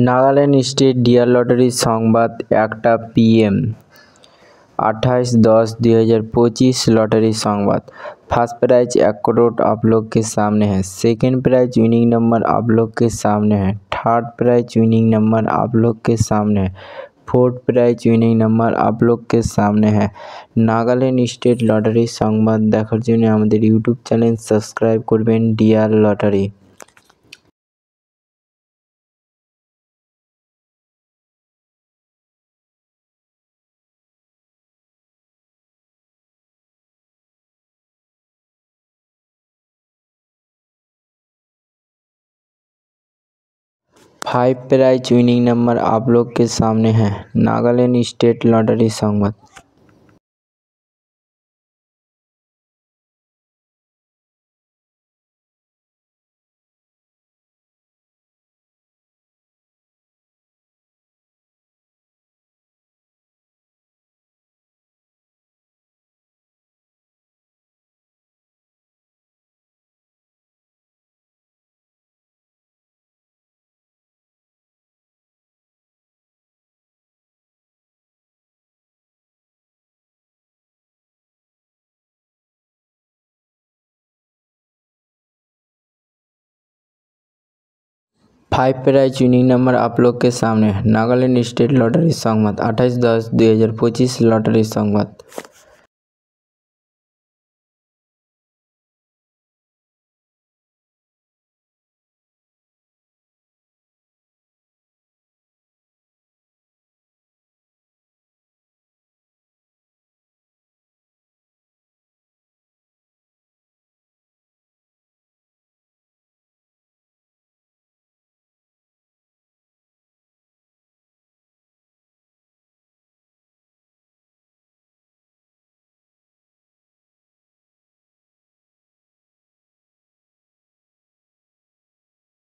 Nagaland state deer লটারির সংবাদ 1টা PM 28/10/2025 lottery संवाद। फर्स्ट प्राइज 1 करोड़ आप लोग के सामने है। सेकंड प्राइज विनिंग नंबर आप लोग के सामने है। थर्ड प्राइज विनिंग नंबर आप लोग के सामने है। फोर्थ प्राइज विनिंग नंबर आप लोग के सामने है। नागालैंड स्टेट लटारी संवाद देखार जोन्नो आमादेर यूट्यूब चैनल सबस्क्राइब करबेन Dear lottery. 5 prize winning number आप लोग के सामने है। Nagaland state lottery Sambad. Five prize winning number आप लोग के सामने है। नागालैंड स्टेट लॉटरी संवाद 28/10/2025 लॉटरी संवाद।